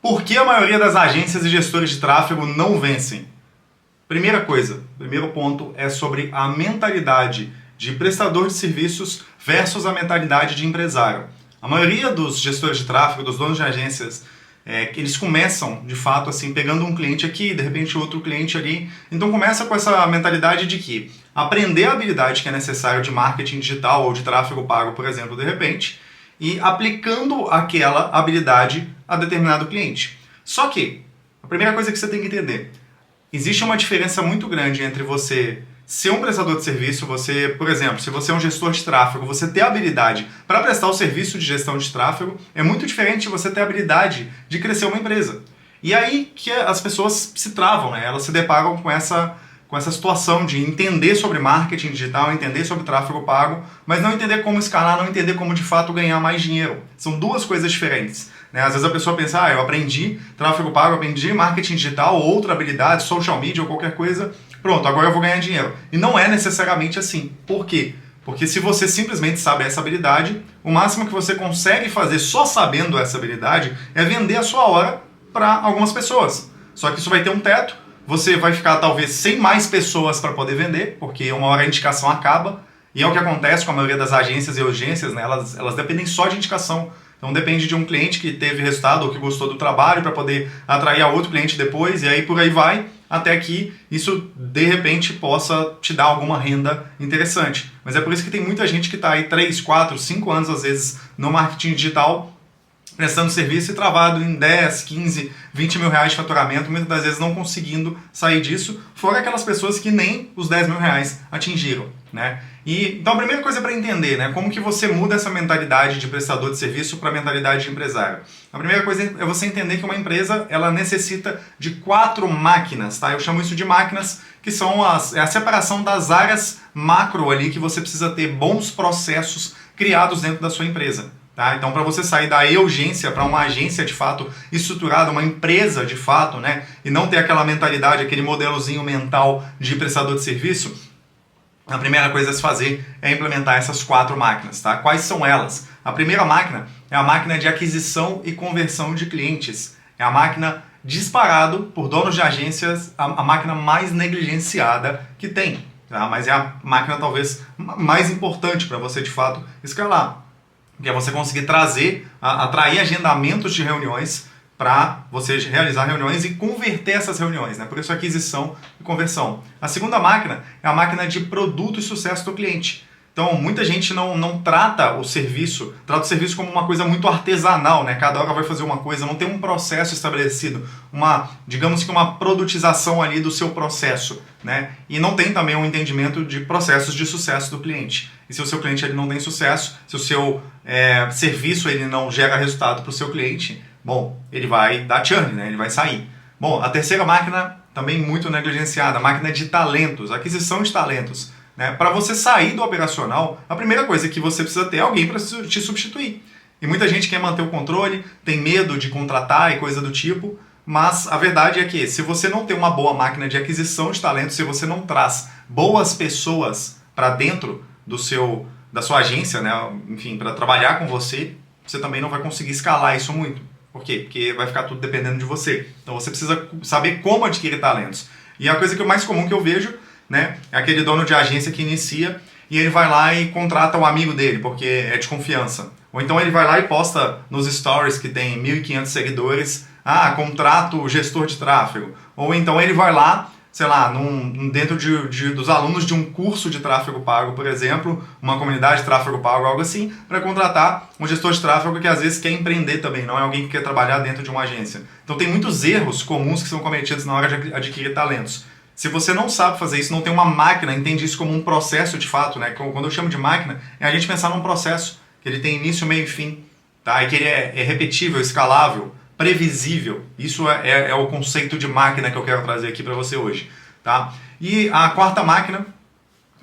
Por que a maioria das agências e gestores de tráfego não vencem? Primeira coisa, primeiro ponto é sobre a mentalidade de prestador de serviços versus a mentalidade de empresário. A maioria dos gestores de tráfego, dos donos de agências, eles começam, de fato, assim, pegando um cliente aqui, de repente outro cliente ali. Então começa com essa mentalidade de que aprender a habilidade que é necessário de marketing digital ou de tráfego pago, por exemplo, de repente, e aplicando aquela habilidade a determinado cliente. Só que, a primeira coisa que você tem que entender, existe uma diferença muito grande entre você ser um prestador de serviço, você, por exemplo, se você é um gestor de tráfego, você ter habilidade para prestar o serviço de gestão de tráfego, é muito diferente de você ter habilidade de crescer uma empresa. E aí que as pessoas se travam, né? Elas se deparam com essa situação de entender sobre marketing digital, entender sobre tráfego pago, mas não entender como escalar, não entender como de fato ganhar mais dinheiro. São duas coisas diferentes. Né? Às vezes a pessoa pensa, eu aprendi tráfego pago, aprendi marketing digital, ou outra habilidade, social media ou qualquer coisa, pronto, agora eu vou ganhar dinheiro. E não é necessariamente assim. Por quê? Porque se você simplesmente sabe essa habilidade, o máximo que você consegue fazer só sabendo essa habilidade é vender a sua hora para algumas pessoas. Só que isso vai ter um teto, você vai ficar talvez sem mais pessoas para poder vender, porque uma hora a indicação acaba, e é o que acontece com a maioria das agências e urgências, né? Elas dependem só de indicação. Então depende de um cliente que teve resultado ou que gostou do trabalho para poder atrair a outro cliente depois, e aí por aí vai, até que isso de repente possa te dar alguma renda interessante. Mas é por isso que tem muita gente que está aí 3, 4, 5 anos às vezes no marketing digital, prestando serviço e travado em 10, 15, 20 mil reais de faturamento, muitas das vezes não conseguindo sair disso, fora aquelas pessoas que nem os 10 mil reais atingiram. Né? Então a primeira coisa para entender, né, como que você muda essa mentalidade de prestador de serviço para a mentalidade de empresário. A primeira coisa é você entender que uma empresa ela necessita de 4 máquinas, tá? Eu chamo isso de máquinas, que são a separação das áreas macro ali que você precisa ter bons processos criados dentro da sua empresa. Tá? Então, para você sair da urgência para uma agência de fato estruturada, uma empresa de fato, né, e não ter aquela mentalidade, aquele modelozinho mental de prestador de serviço, a primeira coisa a se fazer é implementar essas 4 máquinas. Tá? Quais são elas? A primeira máquina é a máquina de aquisição e conversão de clientes. É a máquina disparado por donos de agências, a máquina mais negligenciada que tem. Tá? Mas é a máquina talvez mais importante para você de fato escalar. Que é você conseguir atrair agendamentos de reuniões para você realizar reuniões e converter essas reuniões, né? Por isso aquisição e conversão. A segunda máquina é a máquina de produto e sucesso do cliente. Então muita gente não trata o serviço como uma coisa muito artesanal, né? Cada hora vai fazer uma coisa, não tem um processo estabelecido, digamos que uma produtização ali do seu processo, né? E não tem também um entendimento de processos de sucesso do cliente. E se o seu cliente ele não tem sucesso, se o seu serviço ele não gera resultado para o seu cliente, bom, ele vai dar churn, né? Ele vai sair. Bom, a terceira máquina, também muito negligenciada, a máquina de talentos, aquisição de talentos. Né? Para você sair do operacional, a primeira coisa é que você precisa ter alguém para te substituir. E muita gente quer manter o controle, tem medo de contratar e coisa do tipo, mas a verdade é que se você não tem uma boa máquina de aquisição de talentos, se você não traz boas pessoas para dentro da sua agência, né? Enfim, para trabalhar com você, você também não vai conseguir escalar isso muito. Por quê? Porque vai ficar tudo dependendo de você. Então você precisa saber como adquirir talentos. E a coisa mais comum que eu vejo, né, é aquele dono de agência que inicia e ele vai lá e contrata um amigo dele, porque é de confiança. Ou então ele vai lá e posta nos stories que tem 1.500 seguidores, contrato o gestor de tráfego. Ou então ele vai lá, sei lá, dentro dos alunos de um curso de tráfego pago, por exemplo, uma comunidade de tráfego pago, algo assim, para contratar um gestor de tráfego que às vezes quer empreender também, não é alguém que quer trabalhar dentro de uma agência. Então tem muitos erros comuns que são cometidos na hora de adquirir talentos. Se você não sabe fazer isso, não tem uma máquina, entende isso como um processo de fato, né? Quando eu chamo de máquina, é a gente pensar num processo, que ele tem início, meio e fim, tá? E que ele é repetível, escalável, previsível. Isso é o conceito de máquina que eu quero trazer aqui para você hoje, tá? E a quarta máquina,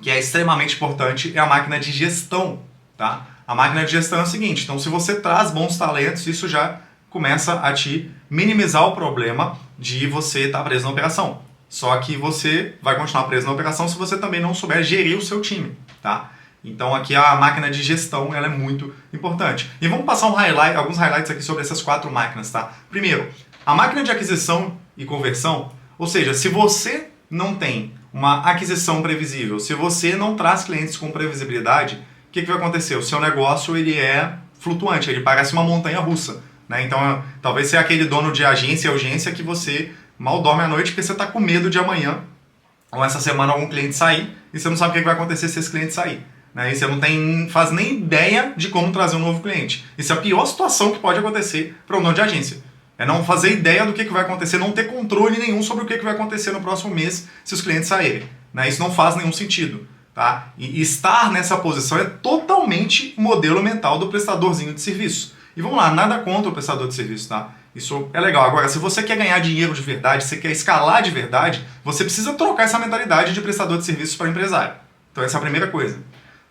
que é extremamente importante, é a máquina de gestão, tá? A máquina de gestão é o seguinte, então se você traz bons talentos, isso já começa a te minimizar o problema de você estar preso na operação. Só que você vai continuar preso na operação se você também não souber gerir o seu time, tá? Então aqui a máquina de gestão ela é muito importante. E vamos passar alguns highlights aqui sobre essas 4 máquinas, tá? Primeiro, A máquina de aquisição e conversão, ou seja, se você não tem uma aquisição previsível, se você não traz clientes com previsibilidade, o que vai acontecer? O seu negócio ele é flutuante, ele parece uma montanha russa, né? Então, talvez você é aquele dono de agência e urgência que você mal dorme à noite porque você está com medo de amanhã ou essa semana algum cliente sair e você não sabe o que vai acontecer se esse cliente sair. Né? E você não faz nem ideia de como trazer um novo cliente. Isso é a pior situação que pode acontecer para um dono de agência. É não fazer ideia do que vai acontecer, não ter controle nenhum sobre o que vai acontecer no próximo mês se os clientes saírem. Né? Isso não faz nenhum sentido. Tá? E estar nessa posição é totalmente o modelo mental do prestadorzinho de serviço. E vamos lá, nada contra o prestador de serviço, tá? Isso é legal. Agora, se você quer ganhar dinheiro de verdade, se você quer escalar de verdade, você precisa trocar essa mentalidade de prestador de serviços para empresário. Então essa é a primeira coisa.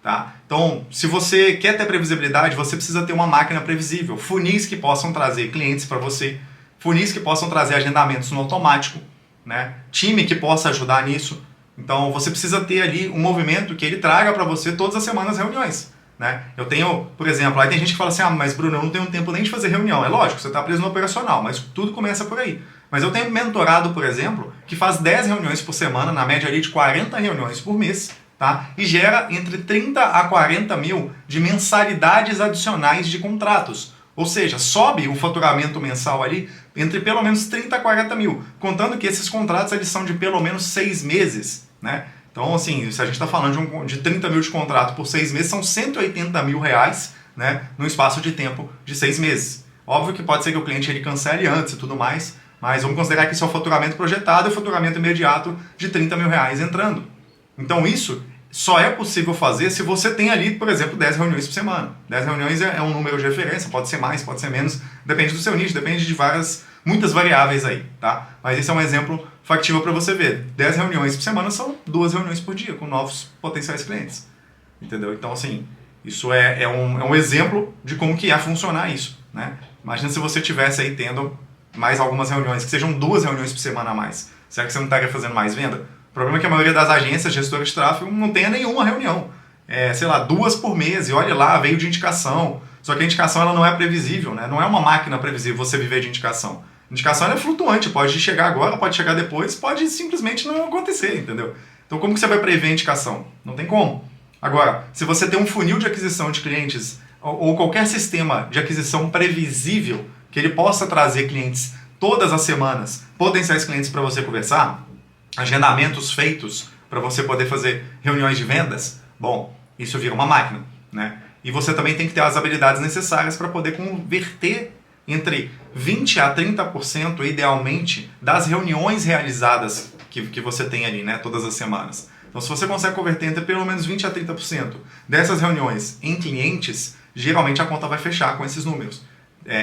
Tá? Então, se você quer ter previsibilidade, você precisa ter uma máquina previsível. Funis que possam trazer clientes para você, funis que possam trazer agendamentos no automático, né? Time que possa ajudar nisso. Então, você precisa ter ali um movimento que ele traga para você todas as semanas reuniões. Né? Eu tenho, por exemplo, aí tem gente que fala assim, mas Bruno, eu não tenho tempo nem de fazer reunião. É lógico, você está preso no operacional, mas tudo começa por aí. Mas eu tenho mentorado, por exemplo, que faz 10 reuniões por semana, na média ali de 40 reuniões por mês, tá? E gera entre 30 a 40 mil de mensalidades adicionais de contratos. Ou seja, sobe o faturamento mensal ali entre pelo menos 30 a 40 mil, contando que esses contratos eles são de pelo menos 6 meses, né? Então, assim, se a gente está falando de 30 mil de contrato por 6 meses, são 180 mil reais, né, no espaço de tempo de 6 meses. Óbvio que pode ser que o cliente ele cancele antes e tudo mais, mas vamos considerar que isso é o faturamento projetado e o faturamento imediato de 30 mil reais entrando. Então, isso só é possível fazer se você tem ali, por exemplo, 10 reuniões por semana. 10 reuniões é um número de referência, pode ser mais, pode ser menos, depende do seu nicho, depende de muitas variáveis aí, tá? Mas esse é um exemplo factível para você ver. 10 reuniões por semana são 2 reuniões por dia com novos potenciais clientes. Entendeu? Então, assim, isso é um exemplo de como que ia funcionar isso, né? Imagina se você tivesse aí tendo mais algumas reuniões, que sejam 2 reuniões por semana a mais. Será que você não estaria fazendo mais venda? O problema é que a maioria das agências, gestoras de tráfego, não tenha nenhuma reunião. Sei lá, 2 por mês, e olha lá, veio de indicação. Só que a indicação ela não é previsível, né? Não é uma máquina previsível você viver de indicação. Indicação é flutuante, pode chegar agora, pode chegar depois, pode simplesmente não acontecer, entendeu? Então como que você vai prever a indicação? Não tem como. Agora, se você tem um funil de aquisição de clientes ou qualquer sistema de aquisição previsível, que ele possa trazer clientes todas as semanas, potenciais clientes para você conversar, agendamentos feitos para você poder fazer reuniões de vendas, bom, isso vira uma máquina, né? E você também tem que ter as habilidades necessárias para poder converter entre 20% a 30%, idealmente, das reuniões realizadas que você tem ali, né, todas as semanas. Então, se você consegue converter entre pelo menos 20% a 30% dessas reuniões em clientes, geralmente a conta vai fechar com esses números.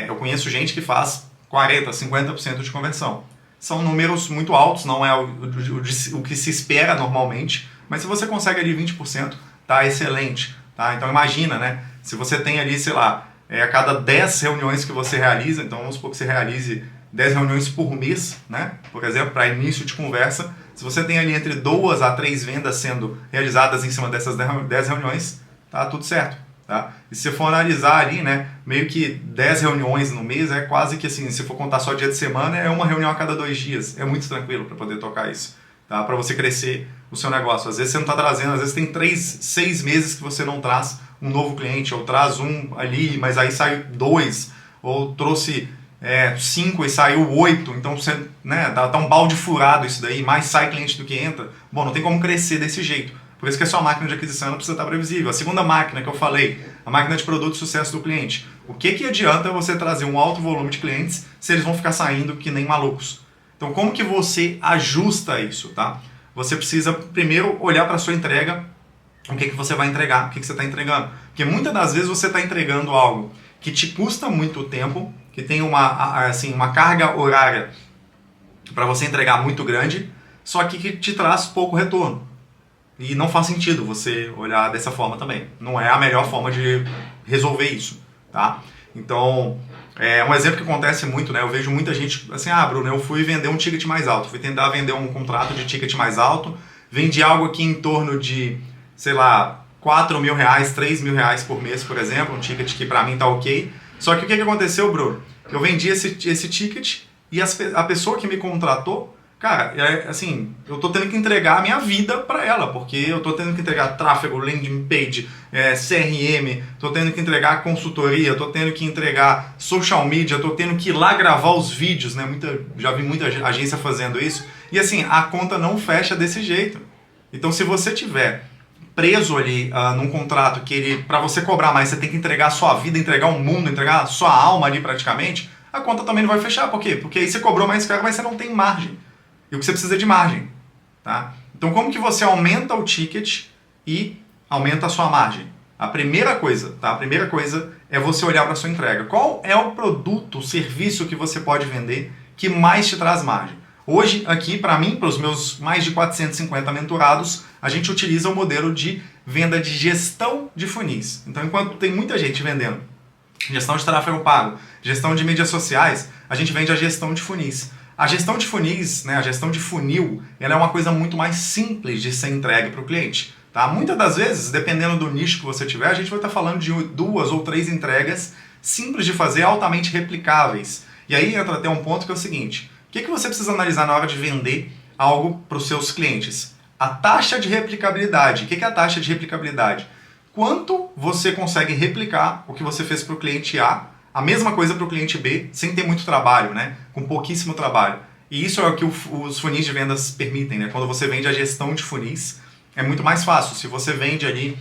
Eu conheço gente que faz 40%, 50% de conversão. São números muito altos, não é o que se espera normalmente, mas se você consegue ali 20%, tá excelente. Tá? Então, imagina, né, se você tem ali, sei lá, a cada 10 reuniões que você realiza, então vamos supor que você realize 10 reuniões por mês, né? Por exemplo, para início de conversa, se você tem ali entre 2 a 3 vendas sendo realizadas em cima dessas 10 reuniões, tá tudo certo. Tá? E se você for analisar ali, né, meio que 10 reuniões no mês, é quase que assim, se for contar só dia de semana, é uma reunião a cada 2 dias. É muito tranquilo para poder tocar isso, tá? Para você crescer o seu negócio. Às vezes você não está trazendo, às vezes tem 6 meses que você não traz um novo cliente, ou traz um ali, mas aí sai 2, ou trouxe 5 e saiu 8, então você, né, tá um balde furado isso daí, mais sai cliente do que entra. Bom, não tem como crescer desse jeito. Por isso que a sua máquina de aquisição ela precisa estar previsível. A segunda máquina que eu falei, a máquina de produto de sucesso do cliente. O que adianta você trazer um alto volume de clientes se eles vão ficar saindo que nem malucos? Então, como que você ajusta isso, tá? Você precisa primeiro olhar para a sua entrega, o que você vai entregar, o que você está entregando. Porque muitas das vezes você está entregando algo que te custa muito tempo, que tem uma carga horária para você entregar muito grande, só que te traz pouco retorno. E não faz sentido você olhar dessa forma também. Não é a melhor forma de resolver isso, tá? Então, um exemplo que acontece muito, né? Eu vejo muita gente assim, Bruno, eu fui vender um ticket mais alto, fui tentar vender um contrato de ticket mais alto, vendi algo aqui em torno de, sei lá, 4 mil reais, 3 mil reais por mês, por exemplo, um ticket que pra mim tá ok. Só que o que aconteceu, Bruno? Eu vendi esse ticket E a pessoa que me contratou, cara, assim, eu tô tendo que entregar a minha vida para ela, porque eu tô tendo que entregar tráfego, landing page, CRM, tô tendo que entregar consultoria, tô tendo que entregar social media, tô tendo que ir lá gravar os vídeos, né? Já vi muita agência fazendo isso. E assim, a conta não fecha desse jeito. Então, se você tiver preso ali num contrato que ele, para você cobrar mais, você tem que entregar a sua vida, entregar o mundo, entregar a sua alma ali praticamente, a conta também não vai fechar. Por quê? Porque aí você cobrou mais caro, mas você não tem margem. E o que você precisa é de margem. Tá? Então, como que você aumenta o ticket e aumenta a sua margem? A primeira coisa, tá? A primeira coisa é você olhar para a sua entrega. Qual é o produto, o serviço que você pode vender que mais te traz margem? Hoje, aqui, para mim, para os meus mais de 450 mentorados, a gente utiliza o modelo de venda de gestão de funis. Então, enquanto tem muita gente vendendo gestão de tráfego pago, gestão de mídias sociais, a gente vende a gestão de funis. A gestão de funis, né, a gestão de funil, ela é uma coisa muito mais simples de ser entregue para o cliente. Tá? Muitas das vezes, dependendo do nicho que você tiver, a gente vai estar falando de 2 ou 3 entregas simples de fazer, altamente replicáveis. E aí entra até um ponto que é o seguinte: o que você precisa analisar na hora de vender algo para os seus clientes? A taxa de replicabilidade. O que é a taxa de replicabilidade? Quanto você consegue replicar o que você fez para o cliente A mesma coisa para o cliente B, sem ter muito trabalho, né? Com pouquíssimo trabalho. E isso é o que os funis de vendas permitem, né? Quando você vende a gestão de funis, é muito mais fácil. Se você vende ali,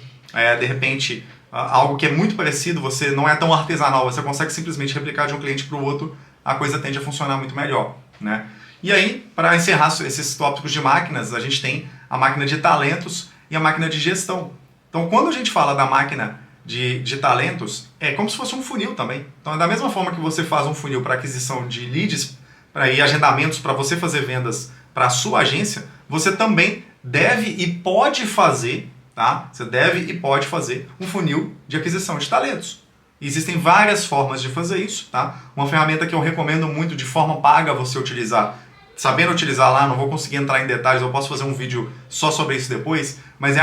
de repente, algo que é muito parecido, você não é tão artesanal, você consegue simplesmente replicar de um cliente para o outro, a coisa tende a funcionar muito melhor, né? E aí, para encerrar esses tópicos de máquinas, a gente tem a máquina de talentos e a máquina de gestão. Então, quando a gente fala da máquina de talentos, é como se fosse um funil também. Então, é da mesma forma que você faz um funil para aquisição de leads e agendamentos para você fazer vendas para a sua agência, você também deve e pode fazer, tá? Você deve e pode fazer um funil de aquisição de talentos. E existem várias formas de fazer isso, tá? Uma ferramenta que eu recomendo muito de forma paga você utilizar, sabendo utilizar lá, não vou conseguir entrar em detalhes, eu posso fazer um vídeo só sobre isso depois, mas é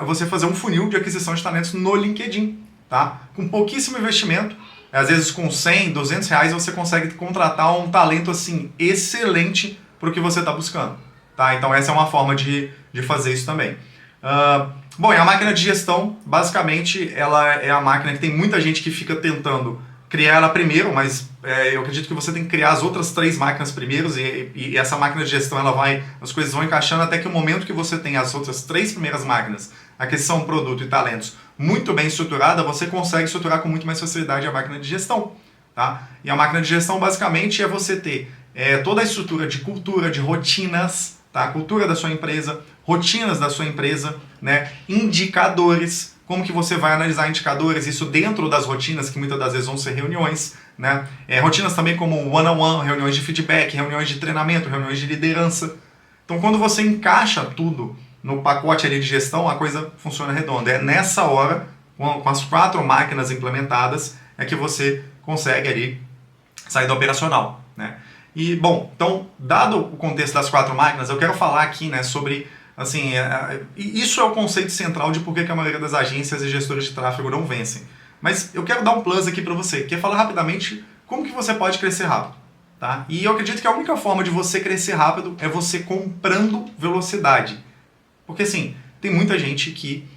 você fazer um funil de aquisição de talentos no LinkedIn, tá? Com pouquíssimo investimento, às vezes com 100, 200 reais você consegue contratar um talento assim excelente para o que você está buscando, tá? Então essa é uma forma de fazer isso também. Bom, e a máquina de gestão, basicamente, ela é a máquina que tem muita gente que fica tentando criar ela primeiro, mas eu acredito que você tem que criar as outras 3 máquinas primeiro e essa máquina de gestão, as coisas vão encaixando até que o momento que você tem as outras 3 primeiras máquinas, aquisição, produto e talentos, muito bem estruturada, você consegue estruturar com muito mais facilidade a máquina de gestão. Tá? E a máquina de gestão, basicamente, é você ter toda a estrutura de cultura, de rotinas, tá? A cultura da sua empresa, rotinas da sua empresa, né? Indicadores, como que você vai analisar indicadores, isso dentro das rotinas, que muitas das vezes vão ser reuniões, né? Rotinas também como one-on-one, reuniões de feedback, reuniões de treinamento, reuniões de liderança. Então, quando você encaixa tudo no pacote ali de gestão, a coisa funciona redonda. É nessa hora, com as 4 máquinas implementadas, é que você consegue ali sair do operacional, né? E, bom, então, dado o contexto das 4 máquinas, eu quero falar aqui, né, sobre, assim, isso é o conceito central de por que a maioria das agências e gestores de tráfego não vencem. Mas eu quero dar um plus aqui para você, que é falar rapidamente como que você pode crescer rápido, tá? E eu acredito que a única forma de você crescer rápido é você comprando velocidade. Porque, assim, tem muita gente que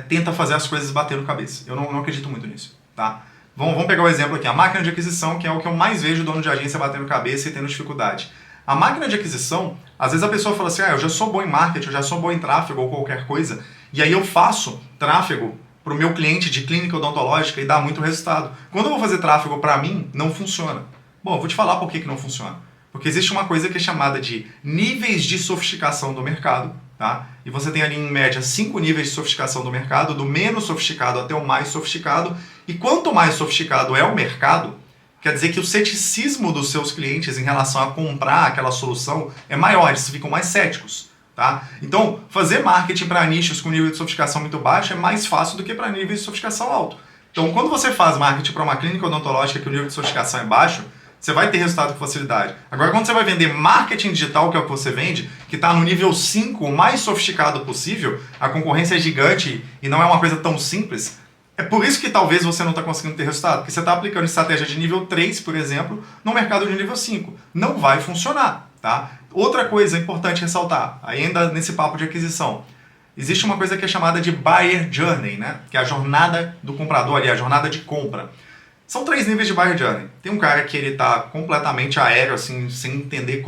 tenta fazer as coisas batendo cabeça. Eu não acredito muito nisso, tá? Vamos pegar o exemplo aqui, a máquina de aquisição, que é o que eu mais vejo dono de agência batendo cabeça e tendo dificuldade. A máquina de aquisição, às vezes a pessoa fala assim, eu já sou bom em marketing, eu já sou bom em tráfego ou qualquer coisa, e aí eu faço tráfego para o meu cliente de clínica odontológica e dá muito resultado. Quando eu vou fazer tráfego para mim, não funciona. Bom, eu vou te falar por que não funciona. Porque existe uma coisa que é chamada de níveis de sofisticação do mercado, tá? E você tem ali em média 5 níveis de sofisticação do mercado, do menos sofisticado até o mais sofisticado. E quanto mais sofisticado é o mercado, quer dizer que o ceticismo dos seus clientes em relação a comprar aquela solução é maior, eles ficam mais céticos, tá? Então, fazer marketing para nichos com nível de sofisticação muito baixo é mais fácil do que para níveis de sofisticação alto. Então, quando você faz marketing para uma clínica odontológica que o nível de sofisticação é baixo, você vai ter resultado com facilidade. Agora, quando você vai vender marketing digital, que é o que você vende, que está no nível 5, o mais sofisticado possível, a concorrência é gigante e não é uma coisa tão simples, É por isso que talvez você não está conseguindo ter resultado, porque você está aplicando estratégia de nível 3, por exemplo, no mercado de nível 5. Não vai funcionar, tá? Outra coisa importante ressaltar, ainda nesse papo de aquisição, existe uma coisa que é chamada de Buyer Journey, né? Que é a jornada do comprador ali, a jornada de compra. São 3 níveis de Buyer Journey. Tem um cara que ele está completamente aéreo, assim, sem entender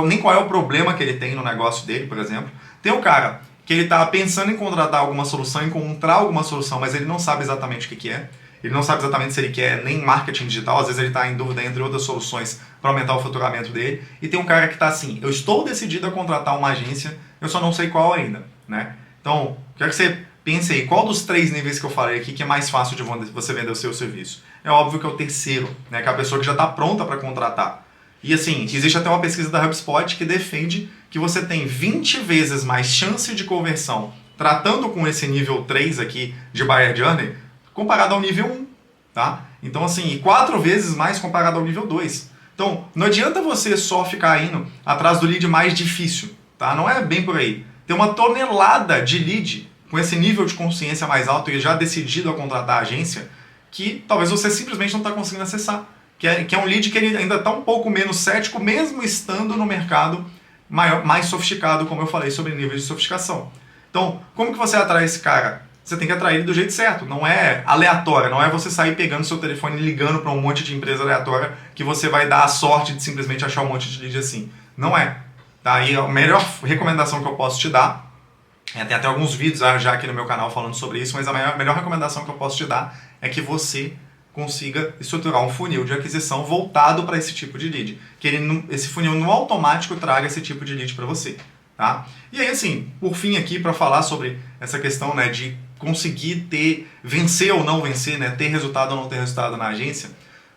nem qual é o problema que ele tem no negócio dele, por exemplo. Tem um cara que ele está pensando em contratar alguma solução, encontrar alguma solução, mas ele não sabe exatamente o que é. Ele não sabe exatamente se ele quer nem marketing digital, às vezes ele está em dúvida entre outras soluções para aumentar o faturamento dele. E tem um cara que está assim, eu estou decidido a contratar uma agência, eu só não sei qual ainda, né? Então, quero que você pense aí, qual dos 3 níveis que eu falei aqui que é mais fácil de você vender o seu serviço? É óbvio que é o terceiro, né? Que é a pessoa que já está pronta para contratar. E assim, existe até uma pesquisa da HubSpot que defende que você tem 20 vezes mais chance de conversão tratando com esse nível 3 aqui de Buyer Journey comparado ao nível 1, tá? Então assim, e 4 vezes mais comparado ao nível 2. Então, não adianta você só ficar indo atrás do lead mais difícil, tá? Não é bem por aí. Tem uma tonelada de lead com esse nível de consciência mais alto e já decidido a contratar a agência que talvez você simplesmente não está conseguindo acessar. Que é um lead que ele ainda está um pouco menos cético, mesmo estando no mercado mais sofisticado, como eu falei sobre nível de sofisticação. Então, como que você atrai esse cara? Você tem que atrair ele do jeito certo, não é aleatório, não é você sair pegando seu telefone e ligando para um monte de empresa aleatória que você vai dar a sorte de simplesmente achar um monte de lead assim. Não é. Tá? E a melhor recomendação que eu posso te dar, tem até alguns vídeos já aqui no meu canal falando sobre isso, mas a melhor recomendação que eu posso te dar é que você consiga estruturar um funil de aquisição voltado para esse tipo de lead. Que esse funil no automático traga esse tipo de lead para você. Tá? E aí, assim, por fim aqui, para falar sobre essa questão, né, de conseguir vencer ou não vencer, né, ter resultado ou não ter resultado na agência,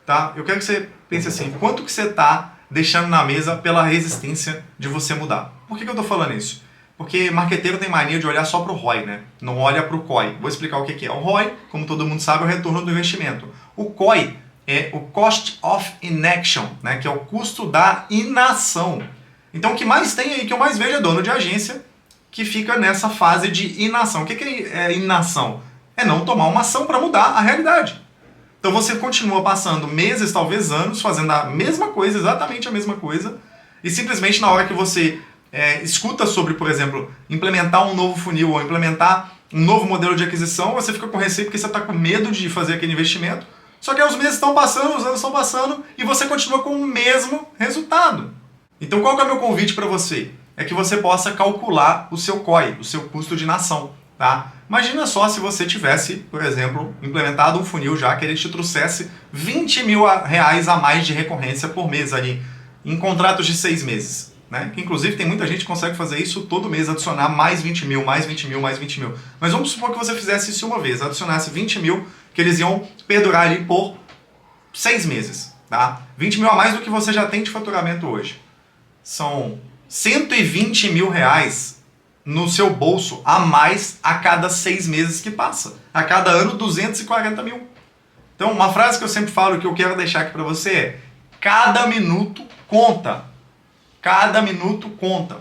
tá? Eu quero que você pense assim, quanto que você está deixando na mesa pela resistência de você mudar? Por que eu estou falando isso? Porque marqueteiro tem mania de olhar só para o ROI, né? Não olha para o COI. Vou explicar o que é. O ROI, como todo mundo sabe, é o retorno do investimento. O COI é o Cost of Inaction, né? Que é o custo da inação. Então o que mais tem aí, que eu mais vejo é dono de agência que fica nessa fase de inação. O que é inação? É não tomar uma ação para mudar a realidade. Então você continua passando meses, talvez anos, fazendo a mesma coisa, exatamente a mesma coisa, e simplesmente na hora que você escuta sobre, por exemplo, implementar um novo funil ou implementar um novo modelo de aquisição, você fica com receio porque você está com medo de fazer aquele investimento. Só que aí os meses estão passando, os anos estão passando e você continua com o mesmo resultado. Então qual que é o meu convite para você? É que você possa calcular o seu COI, o seu custo de inação. Tá? Imagina só se você tivesse, por exemplo, implementado um funil já que ele te trouxesse 20 mil reais a mais de recorrência por mês ali, em contratos de 6 meses. Né? Que inclusive tem muita gente que consegue fazer isso todo mês, adicionar mais 20 mil, mais 20 mil, mais 20 mil. Mas vamos supor que você fizesse isso uma vez, adicionasse 20 mil, que eles iam perdurar ali por 6 meses. Tá? 20 mil a mais do que você já tem de faturamento hoje. São 120 mil reais no seu bolso a mais a cada 6 meses que passa. A cada ano, 240 mil. Então, uma frase que eu sempre falo, que eu quero deixar aqui para você é: cada minuto conta. Cada minuto conta,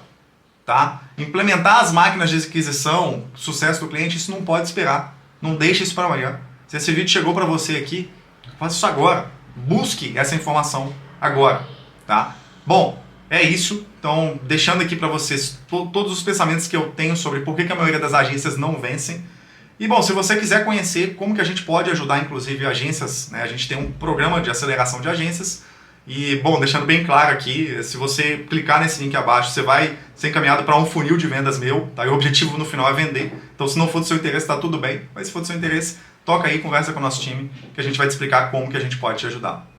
tá? Implementar as máquinas de aquisição, sucesso do cliente, isso não pode esperar. Não deixe isso para amanhã. Se esse vídeo chegou para você aqui, faça isso agora. Busque essa informação agora, tá? Bom, é isso. Então, deixando aqui para vocês todos os pensamentos que eu tenho sobre por que a maioria das agências não vencem. E bom, se você quiser conhecer como que a gente pode ajudar, inclusive, agências, né? A gente tem um programa de aceleração de agências. E, bom, deixando bem claro aqui, se você clicar nesse link abaixo, você vai ser encaminhado para um funil de vendas meu, tá? E o objetivo no final é vender. Então, se não for do seu interesse, tá tudo bem. Mas se for do seu interesse, toca aí, conversa com o nosso time, que a gente vai te explicar como que a gente pode te ajudar.